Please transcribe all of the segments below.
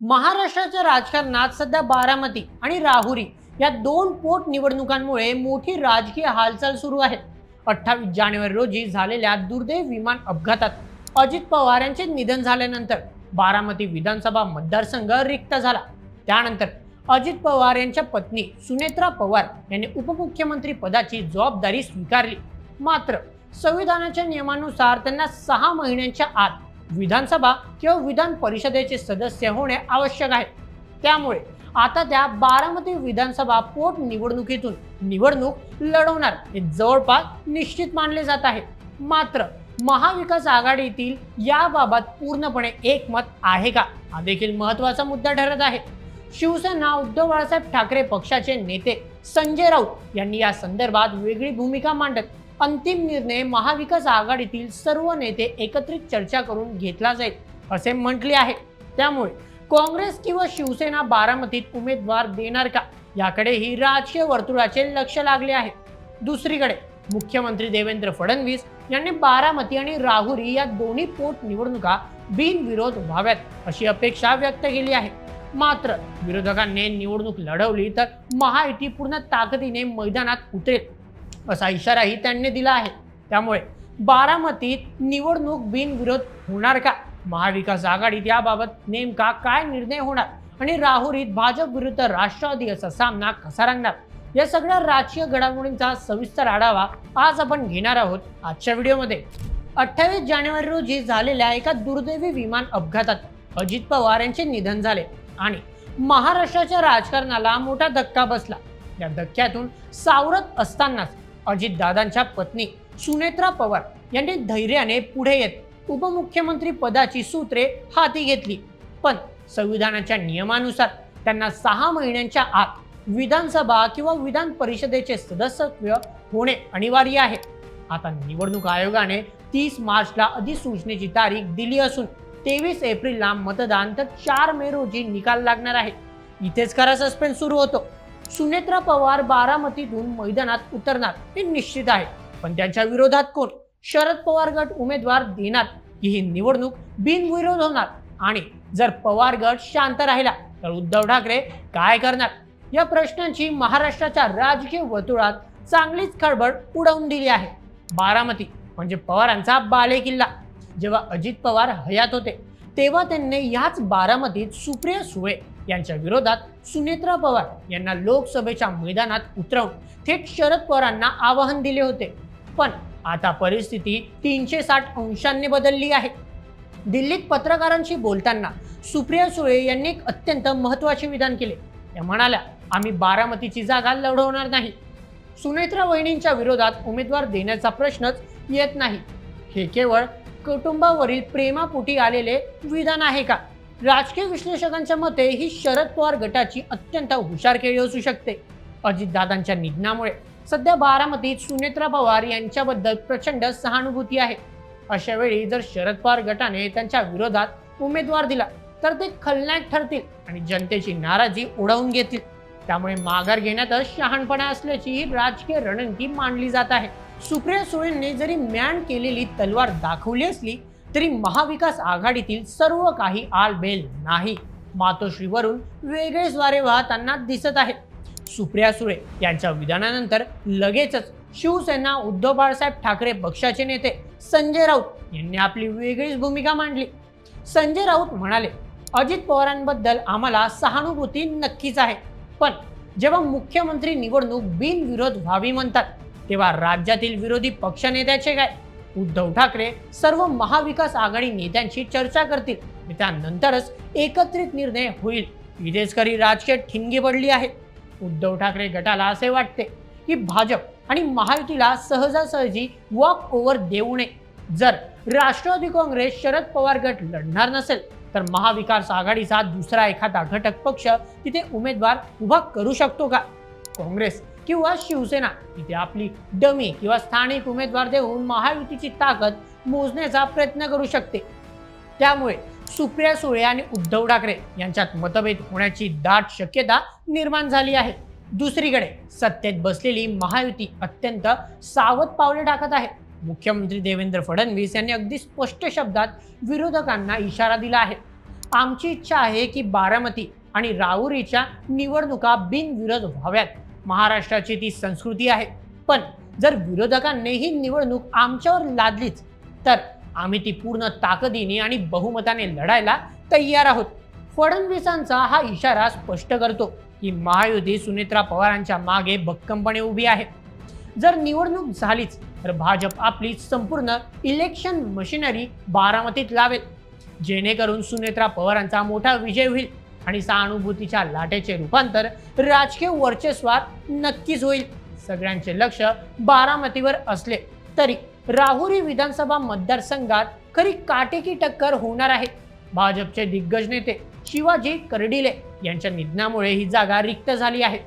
महाराष्ट्राच्या राजकारणात सध्या बारामती आणि राहुरी या दोन पोट निवडणुकांमुळे मोठी राजकीय हालचाल सुरू आहे. 28 जानेवारी रोजी झालेल्या दुर्दैवी विमान अपघातात अजित पवार यांचे निधन झाल्यानंतर बारामती विधानसभा मतदारसंघ रिक्त झाला. त्यानंतर अजित पवार यांच्या पत्नी सुनेत्रा पवार यांनी उपमुख्यमंत्री पदाची जबाबदारी स्वीकारली. मात्र संविधानाच्या नियमानुसार त्यांना 6 महिन्यांच्या आत विधानसभा किंवा विधान परिषदेचे सदस्य होणे आवश्यक आहे. त्यामुळे आता त्या बारामती विधानसभा पोट निवडणुकीतून निवडणूक लढवणार हे जवळपास निश्चित मानले जात आहे. मात्र महाविकास आघाडीतील याबाबत पूर्णपणे एकमत आहे का, हा देखील महत्त्वाचा मुद्दा ठरत आहे. शिवसेना उद्धव बाळासाहेब ठाकरे पक्षाचे नेते संजय राऊत यांनी या संदर्भात वेगळी भूमिका मांडत अंतिम निर्णय महाविकास आघाडीतील सर्व नेते एकत्रित चर्चा करून घेतला जाईल असे म्हटले आहे. त्यामुळे काँग्रेस किंवा शिवसेना बारामतीत उमेदवार देणार का, याकडेही राजकीय वर्तुळाचे लक्ष लागले आहे. दुसरीकडे मुख्यमंत्री देवेंद्र फडणवीस यांनी बारामती आणि राहुरी या दोन्ही पोट निवडणुका बिनविरोध व्हाव्यात अशी अपेक्षा व्यक्त केली आहे. मात्र विरोधकांनी निवडणूक लढवली तर महायुती पूर्ण ताकदीने मैदानात उतरेल असा इशाराही त्यांनी दिला आहे. त्यामुळे बारामतीत निवडणूक बिनविरोध होणार का, महाविकास आघाडीत याबाबत नेमका काय निर्णय होणार आणि राहुरीत भाजप विरुद्ध राष्ट्रवादी असा सामना कसा रंगणार, या सगळ्या राजकीय घडामोडींचा सविस्तर आढावा आज आपण घेणार आहोत आजच्या व्हिडिओमध्ये. 28 जानेवारी रोजी झालेल्या एका दुर्दैवी विमान अपघातात अजित पवार यांचे निधन झाले आणि महाराष्ट्राच्या राजकारणाला मोठा धक्का बसला. या धक्क्यातून सावरत असतानाच अजितदादांच्या पत्नी सुनेत्रा पवार यांनी धैर्याने पुढे येत उपमुख्यमंत्री पदाची सूत्रे हाती घेतली. पण संविधानाच्या नियमानुसार त्यांना 6 महिन्यांच्या आत विधानसभा किंवा विधान परिषदेचे सदस्यत्व होणे अनिवार्य आहे. आता निवडणूक आयोगाने 30 मार्चला अधिसूचनेची तारीख दिली असून 23 एप्रिलला मतदान तर 4 मे रोजी निकाल लागणार आहे. इथेच खरा सस्पेन्स सुरू होतो. सुनेत्रा पवार बारामतीतून मैदानात उतरणार हे निश्चित आहे, पण त्यांच्या विरोधात कोण? शरद पवार गट उमेदवार देणार की ही निवडणूक बिनविरोध होणार? आणि जर पवार गट शांत राहिला तर उद्धव ठाकरे काय करणार? या प्रश्नांची महाराष्ट्राच्या राजकीय वर्तुळात चांगलीच खळबळ उडवून दिली आहे. बारामती म्हणजे पवारांचा बालेकिल्ला. जेव्हा अजित पवार हयात होते तेव्हा त्यांनी याच बारामतीत सुप्रिया सुळे यांच्या विरोधात सुनेत्रा पवार यांना लोकसभेच्या मैदानात उतरवून थेट शरद पवारांना आवाहन दिले होते. पण आता परिस्थिती 360 अंशांनी बदलली आहे. दिल्लीत पत्रकारांशी बोलताना सुप्रिया सुळे यांनी एक अत्यंत महत्त्वाचे विधान केले. त्या म्हणाल्या, आम्ही बारामतीची जागा लढवणार नाही. सुनेत्रा वहिनींच्या विरोधात उमेदवार देण्याचा प्रश्नच येत नाही. हे केवळ कुटुंबावरील प्रेमापोटी आलेले विधान आहे का? राजकीय विश्लेषकांच्या मते ही शरद पवार गटाची अत्यंत हुशार खेळी असू शकते. अजितदादांच्या निधनामुळे सध्या बारामतीत सुनेत्रा पवार यांच्याबद्दल प्रचंड सहानुभूती आहे. अशा वेळी जर शरद पवार गटाने त्यांच्या विरोधात उमेदवार दिला तर ते खलनायक ठरतील आणि जनतेची नाराजी ओढावून घेतील. त्यामुळे माघार घेण्यातच शहाणपणा असल्याची ही राजकीय रणनीती मांडली जात आहे. सुप्रिया सुळेंनी जरी म्यान केलेली तलवार दाखवली असली तरी महाविकास आघाडीतील सर्व काही आलबेल नाही. मातोश्रीवरून वेगळेच वारे वाहताना दिसत आहे. सुप्रिया सुळे यांच्या विधानानंतर लगेचच शिवसेना उद्धव बाळासाहेब ठाकरे पक्षाचे नेते संजय राऊत यांनी आपली वेगळीच भूमिका मांडली. संजय राऊत म्हणाले, अजित पवारांबद्दल आम्हाला सहानुभूती नक्कीच आहे, पण जेव्हा मुख्यमंत्री निवडणूक बिनविरोध व्हावी म्हणतात तेव्हा राज्यातील विरोधी पक्षनेत्याचे काय? उद्धव ठाकरे सर्व महाविकास आघाडी नेत्यांशी चर्चा करतील, त्यानंतरच एकत्रित निर्णय होईल. इथेच खरी राजकीय ठिणगी पडली आहे. उद्धव ठाकरे गटाला असे वाटते की भाजप आणि महायुतीला सहजासहजी वॉक ओव्हर देऊ नये. जर राष्ट्रवादी काँग्रेस शरद पवार गट लढणार नसेल तर महाविकास आघाडीचा दुसरा एखादा घटक पक्ष तिथे उमेदवार उभा करू शकतो का? काँग्रेस किंवा शिवसेना तिथे आपली डमी किंवा स्थानिक उमेदवार देऊन महायुतीची ताकद मोजण्याचा प्रयत्न करू शकते. त्यामुळे सुप्रिया सुळे आणि उद्धव ठाकरे यांच्यात मतभेद होण्याची दाट शक्यता निर्माण झाली आहे. दुसरीकडे सत्तेत बसलेली महायुती अत्यंत सावध पावले टाकत आहे. मुख्यमंत्री देवेंद्र फडणवीस यांनी अगदी स्पष्ट शब्दात विरोधकांना इशारा दिला आहे. आमची इच्छा आहे की बारामती आणि राहुरीच्या निवडणुका बिनविरोध व्हाव्यात. महाराष्ट्राची ती संस्कृती आहे. पण जर विरोधकांनी ही निवडणूक आमच्यावर लादलीच तर आम्ही ती पूर्ण ताकदीने आणि बहुमताने लढायला तयार आहोत. फडणवीसांचा हा इशारा स्पष्ट करतो की महायुती सुनेत्रा पवारांच्या मागे भक्कमपणे उभी आहे. जर निवडणूक झालीच तर भाजप आपली संपूर्ण इलेक्शन मशिनरी बारामतीत लावेल, जेणेकरून सुनेत्रा पवारांचा मोठा विजय होईल आणि सहानुभूतीच्या लाटेचे रूपांतर राजकीय वर्चस्वात नक्कीच होईल. सगळ्यांचे लक्ष बारामतीवर असले तरी राहुरी विधानसभा मतदारसंघात खरी काटेकी टक्कर होणार आहे. भाजपचे दिग्गज नेते शिवाजी कर्डिले यांच्या निधनामुळे ही जागा रिक्त झाली आहे.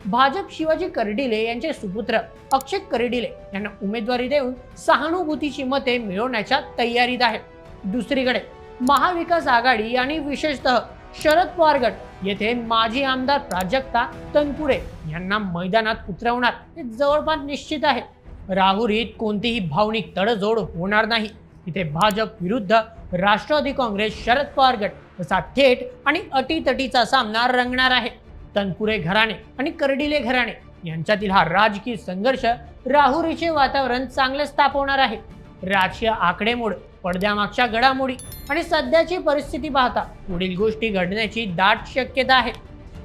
भाजप शिवाजी कर्डिले यांचे सुपुत्र अक्षय कर्डिले यांना उमेदवारी देऊन सहानुभूतीची मते मिळवण्याच्या तयारीत आहे. दुसरीकडे महाविकास आघाडी आणि विशेषतः शरद पवार गट येथे माजी आमदार प्राजक्ता तनपुरे यांना मैदानात उतरवणार हे जवळपास निश्चित आहे. राहुरीत कोणतीही भावनिक तडजोड होणार नाही. इथे भाजप विरुद्ध राष्ट्रवादी काँग्रेस शरद पवार गट असा थेट आणि अटीतटीचा सामना रंगणार आहे. तनपुरे घराणे आणि कर्डिले घराणे यांच्यातील हा राजकीय संघर्ष राहुरीचे वातावरण चांगलेच तापवणार आहे. राजकीय आकडेमोड, पडद्यामागच्या घडामोडी आणि सध्याची परिस्थिती पाहता पुढील गोष्टी घडण्याची दाट शक्यता आहे.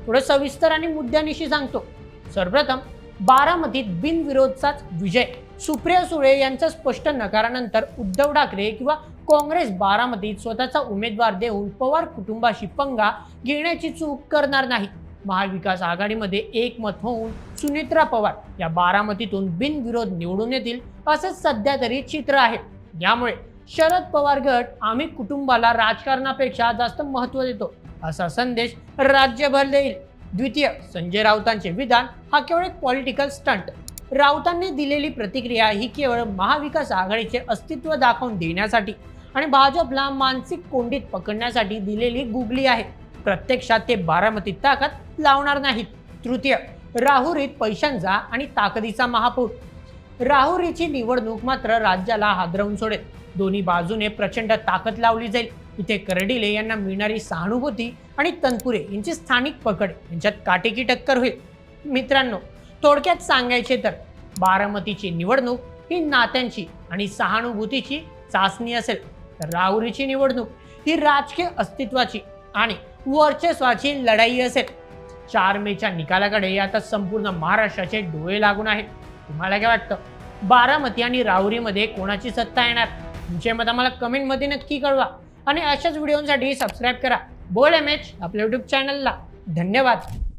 थोडं सविस्तर आणि मुद्द्यानिशी सांगतो. सर्वप्रथम बारामतीत बिनविरोधचाच विजय. सुप्रिया सुळे यांच्या स्पष्ट नकारानंतर उद्धव ठाकरे किंवा काँग्रेस बारामतीत स्वतःचा उमेदवार देऊन पवार कुटुंबाशी पंगा घेण्याची चूक करणार नाही. महाविकास आघाडीमध्ये एकमत होऊन सुनेत्रा पवार या बारामतीतून बिनविरोध निवडून येतील असे सध्या तरी चित्र आहे. यामुळे शरद पवार गट आम्ही कुटुंबाला राजकारणापेक्षा जास्त महत्त्व देतो असा संदेश राज्यभर देईल. द्वितीय, संजय राऊतांचे विधान हा केवळ एक पॉलिटिकल स्टंट. राऊतांनी दिलेली प्रतिक्रिया ही केवळ महाविकास आघाडीचे अस्तित्व दाखवून देण्यासाठी आणि भाजपला मानसिक कोंडीत पकडण्यासाठी दिलेली गुगली आहे. प्रत्यक्षात ते बारामतीत ताकद लावणार नाहीत. तृतीय, राहुरीत पैशांचा आणि ताकदीचा महापूर. राहुरीची निवडणूक मात्र राज्याला हादरवून सोडेल. दोन्ही बाजूने प्रचंड ताकद लावली जाईल. इथे कर्डिले यांना मिळणारी सहानुभूती आणि तनपुरे यांची स्थानिक पकड यांच्यात काटेकी टक्कर होईल. मित्रांनो, थोडक्यात सांगायचे तर बारामतीची निवडणूक ही नात्यांची आणि सहानुभूतीची चाचणी असेल, तर राहुरीची निवडणूक ही राजकीय अस्तित्वाची आणि वर्चस्वाची लढाई असेल. 4 मेच्या निकालाकडे आता संपूर्ण महाराष्ट्राचे डोळे लागून आहेत. तुम्हाला काय वाटतं? बारामती आणि राहुरीमध्ये कोणाची सत्ता येणार? तुमचे मत आम्हाला कमेंटमध्ये नक्की कळवा आणि अशाच व्हिडिओसाठी सबस्क्राईब करा बोल एमएच आपल्या यूट्यूब चॅनलला. धन्यवाद.